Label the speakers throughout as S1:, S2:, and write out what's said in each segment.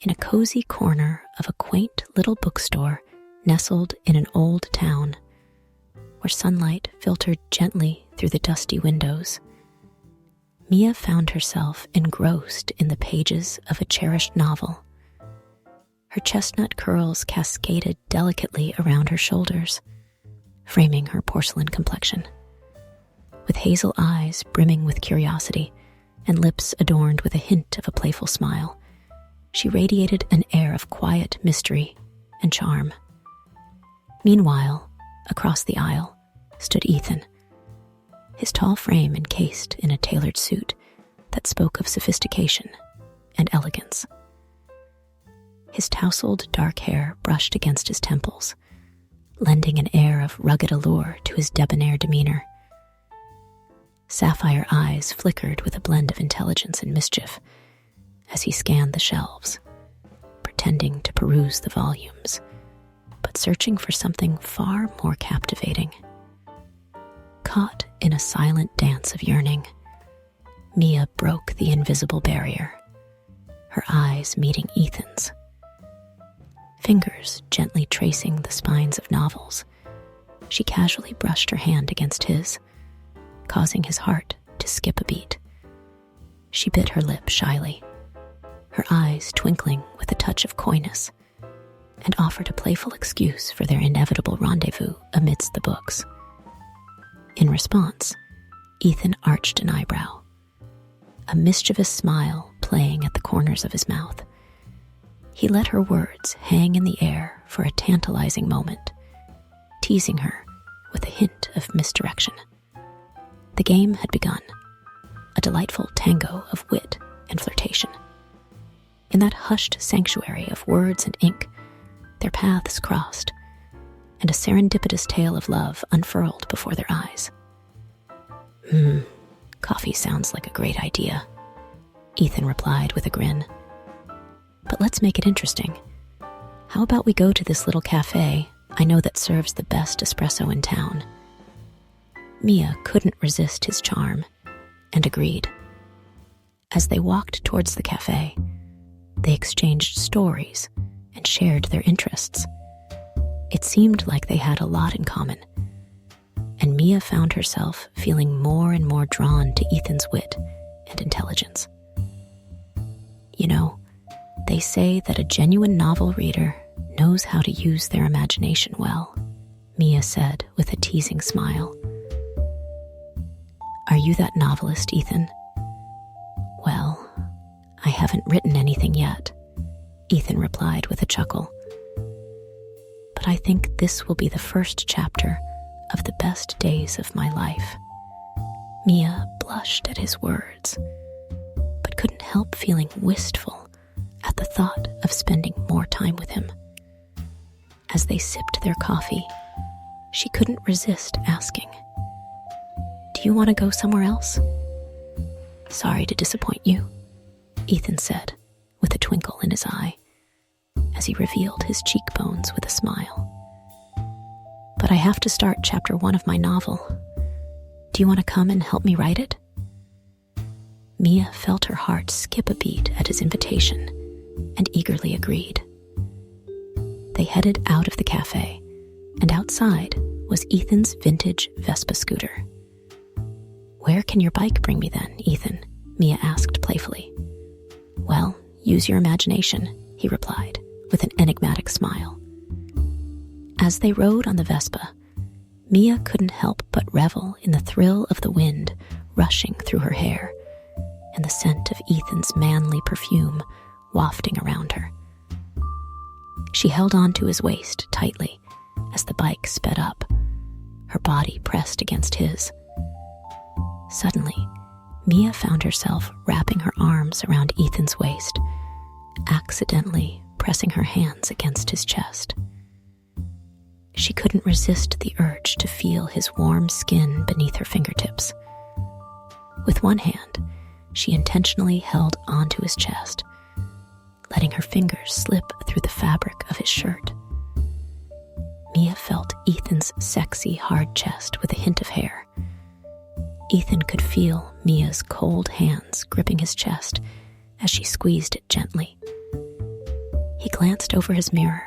S1: in a cozy corner of a quaint little bookstore nestled in an old town, where sunlight filtered gently through the dusty windows. Mia found herself engrossed in the pages of a cherished novel. Her chestnut curls cascaded delicately around her shoulders, framing her porcelain complexion. With hazel eyes brimming with curiosity and lips adorned with a hint of a playful smile, she radiated an air of quiet mystery and charm. Meanwhile, across the aisle stood Ethan, his tall frame encased in a tailored suit that spoke of sophistication and elegance. His tousled dark hair brushed against his temples, lending an air of rugged allure to his debonair demeanor. Sapphire eyes flickered with a blend of intelligence and mischief as he scanned the shelves, pretending to peruse the volumes, but searching for something far more captivating. Caught in a silent dance of yearning, Mia broke the invisible barrier, her eyes meeting Ethan's. Fingers gently tracing the spines of novels, she casually brushed her hand against his, causing his heart to skip a beat. She bit her lip shyly, her eyes twinkling with a touch of coyness, and offered a playful excuse for their inevitable rendezvous amidst the books. In response, Ethan arched an eyebrow, a mischievous smile playing at the corners of his mouth. He let her words hang in the air for a tantalizing moment, teasing her with a hint of misdirection. The game had begun, a delightful tango of wit and flirtation. In that hushed sanctuary of words and ink, their paths crossed, and a serendipitous tale of love unfurled before their eyes. Coffee sounds like a great idea, Ethan replied with a grin. But let's make it interesting. How about we go to this little cafe I know that serves the best espresso in town? Mia couldn't resist his charm and agreed. As they walked towards the cafe, they exchanged stories and shared their interests. It seemed like they had a lot in common, and Mia found herself feeling more and more drawn to Ethan's wit and intelligence. You know, they say that a genuine novel reader knows how to use their imagination well, Mia said with a teasing smile. Are you that novelist, Ethan? Well, I haven't written anything yet, Ethan replied with a chuckle. But I think this will be the first chapter of the best days of my life. Mia blushed at his words, but couldn't help feeling wistful at the thought of spending more time with him. As they sipped their coffee, she couldn't resist asking, "Do you want to go somewhere else?" "Sorry to disappoint you," Ethan said with a twinkle in his eye, as he revealed his cheekbones with a smile. "But I have to start chapter 1 of my novel. Do you want to come and help me write it?" Mia felt her heart skip a beat at his invitation and eagerly agreed. They headed out of the cafe, and outside was Ethan's vintage Vespa scooter. "Where can your bike bring me then, Ethan?" Mia asked playfully. "Well, use your imagination," he replied with an enigmatic smile. As they rode on the Vespa, Mia couldn't help but revel in the thrill of the wind rushing through her hair and the scent of Ethan's manly perfume wafting around her. She held on to his waist tightly as the bike sped up, her body pressed against his. Suddenly, Mia found herself wrapping her arms around Ethan's waist, accidentally pressing her hands against his chest. She couldn't resist the urge to feel his warm skin beneath her fingertips. With one hand, she intentionally held onto his chest, letting her fingers slip through the fabric of his shirt. Mia felt Ethan's sexy, hard chest with a hint of hair. Ethan could feel Mia's cold hands gripping his chest as she squeezed it gently. He glanced over his mirror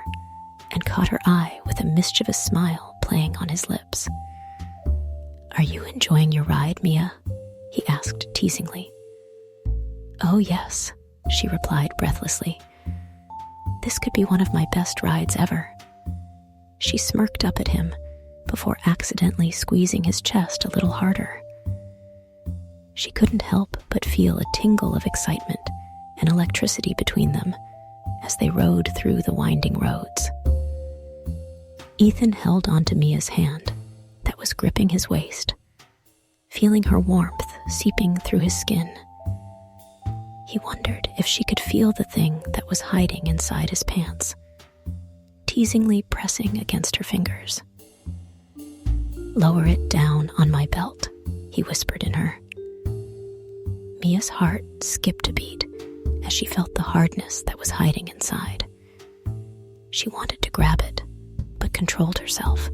S1: and caught her eye with a mischievous smile playing on his lips. "Are you enjoying your ride, Mia?" he asked teasingly. "Oh, yes," she replied breathlessly. "This could be one of my best rides ever." She smirked up at him before accidentally squeezing his chest a little harder. She couldn't help but feel a tingle of excitement and electricity between them as they rode through the winding roads. Ethan held onto Mia's hand that was gripping his waist, feeling her warmth seeping through his skin. He wondered if she could feel the thing that was hiding inside his pants, teasingly pressing against her fingers. "Lower it down on my belt," he whispered in her. Mia's heart skipped a beat as she felt the hardness that was hiding inside. She wanted to grab it, but controlled herself,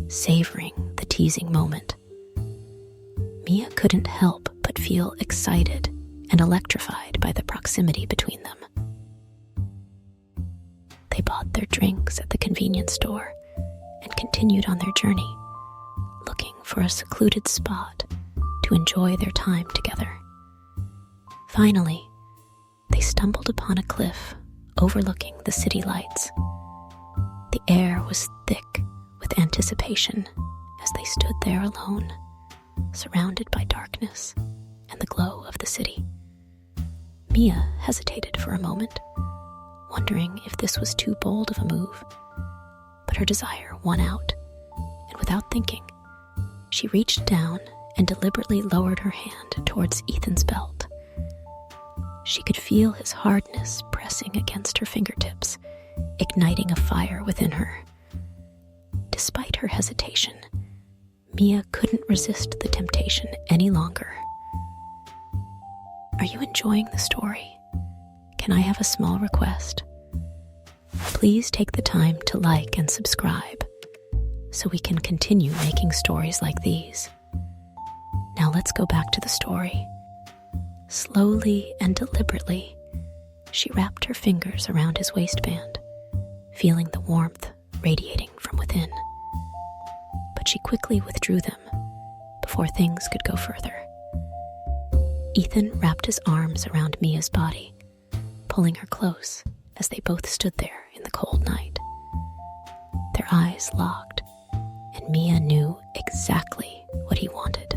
S1: savoring the teasing moment. Mia couldn't help but feel excited and electrified by the proximity between them. They bought their drinks at the convenience store and continued on their journey, looking for a secluded spot to enjoy their time together. Finally, they stumbled upon a cliff overlooking the city lights. The air was thick with anticipation as they stood there alone, surrounded by darkness and the glow of the city. Mia hesitated for a moment, wondering if this was too bold of a move, but her desire won out, and without thinking, she reached down and deliberately lowered her hand towards Ethan's belt. She could feel his hardness pressing against her fingertips, igniting a fire within her. Despite her hesitation, Mia couldn't resist the temptation any longer. "Are you enjoying the story? Can I have a small request? Please take the time to like and subscribe so we can continue making stories like these. Now let's go back to the story." Slowly and deliberately, she wrapped her fingers around his waistband, feeling the warmth radiating from within. But she quickly withdrew them before things could go further. Ethan wrapped his arms around Mia's body, pulling her close as they both stood there in the cold night. Their eyes locked, and Mia knew exactly what he wanted.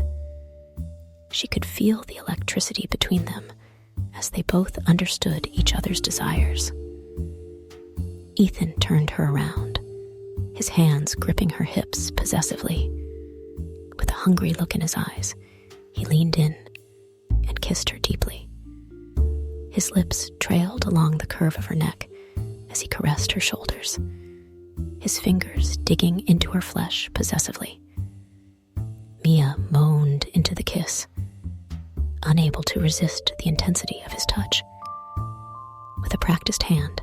S1: She could feel the electricity between them as they both understood each other's desires. Ethan turned her around, his hands gripping her hips possessively. With a hungry look in his eyes, he leaned in and kissed her deeply. His lips trailed along the curve of her neck as he caressed her shoulders, his fingers digging into her flesh possessively. Mia moaned into the kiss, unable to resist the intensity of his touch. With a practiced hand,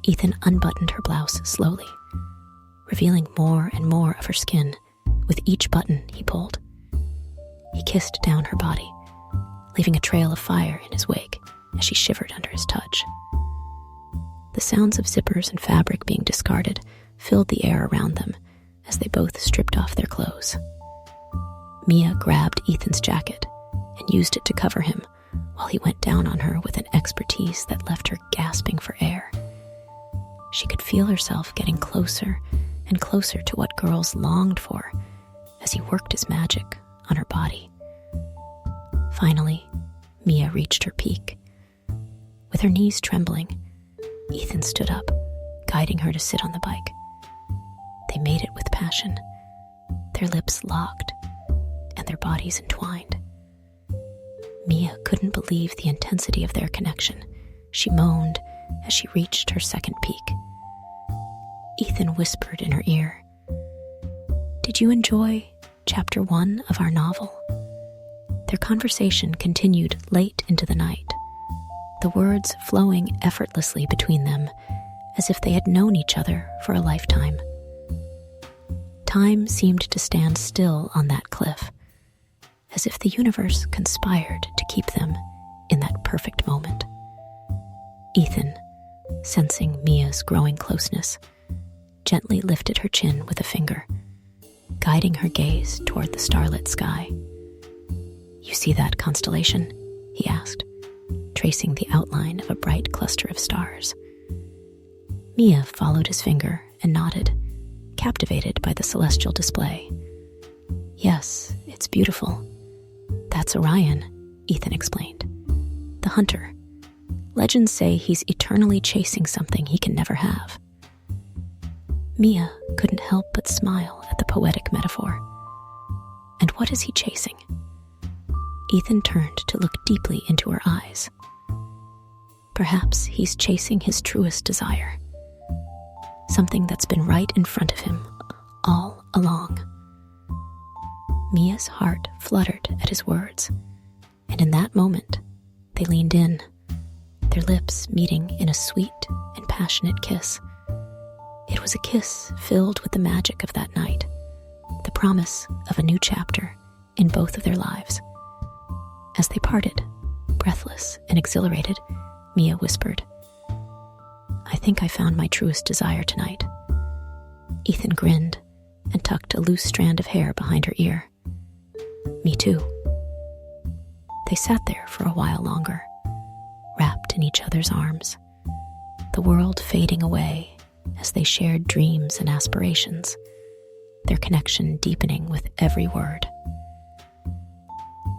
S1: Ethan unbuttoned her blouse slowly, revealing more and more of her skin with each button he pulled. He kissed down her body, leaving a trail of fire in his wake as she shivered under his touch. The sounds of zippers and fabric being discarded filled the air around them as they both stripped off their clothes. Mia grabbed Ethan's jacket and used it to cover him while he went down on her with an expertise that left her gasping for air. She could feel herself getting closer and closer to what girls longed for as he worked his magic on her body. Finally, Mia reached her peak. With her knees trembling, Ethan stood up, guiding her to sit on the bike. They made it with passion, their lips locked and their bodies entwined. Mia couldn't believe the intensity of their connection. She moaned as she reached her second peak. Ethan whispered in her ear, "Did you enjoy chapter 1 of our novel?" Their conversation continued late into the night, the words flowing effortlessly between them as if they had known each other for a lifetime. Time seemed to stand still on that cliff, as if the universe conspired to keep them in that perfect moment. Ethan, sensing Mia's growing closeness, gently lifted her chin with a finger, guiding her gaze toward the starlit sky. "You see that constellation?" he asked, tracing the outline of a bright cluster of stars. Mia followed his finger and nodded, captivated by the celestial display. "Yes, it's beautiful. That's Orion," Ethan explained. "The hunter. Legends say he's eternally chasing something he can never have." Mia couldn't help but smile at the poetic metaphor. "And what is he chasing?" Ethan turned to look deeply into her eyes. "Perhaps he's chasing his truest desire. Something that's been right in front of him all along." Mia's heart fluttered at his words, and in that moment, they leaned in, their lips meeting in a sweet and passionate kiss. It was a kiss filled with the magic of that night, the promise of a new chapter in both of their lives. As they parted, breathless and exhilarated, Mia whispered, "I think I found my truest desire tonight." Ethan grinned and tucked a loose strand of hair behind her ear. "Me too." They sat there for a while longer, wrapped in each other's arms, the world fading away as they shared dreams and aspirations, their connection deepening with every word.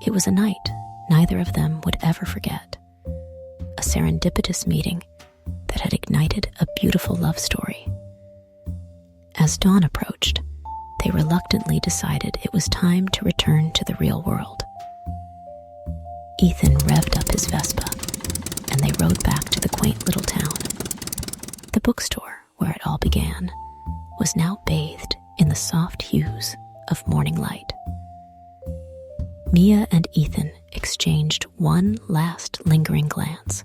S1: It was a night neither of them would ever forget, a serendipitous meeting that had ignited a beautiful love story. As dawn approached, they reluctantly decided it was time to return to the real world. Ethan revved up his Vespa, and they rode back to the quaint little town. The bookstore, where it all began, was now bathed in the soft hues of morning light. Mia and Ethan exchanged one last lingering glance,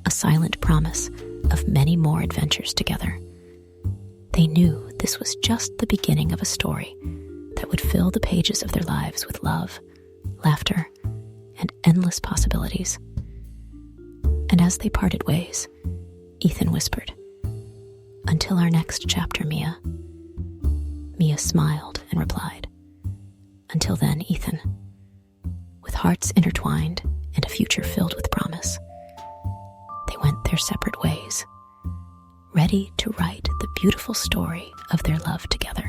S1: a silent promise of many more adventures together. They knew this was just the beginning of a story that would fill the pages of their lives with love, laughter, and endless possibilities. And as they parted ways, Ethan whispered, "Until our next chapter, Mia." Mia smiled and replied, "Until then, Ethan." With hearts intertwined and a future filled with promise, they went their separate ways, ready to write the beautiful story of their love together.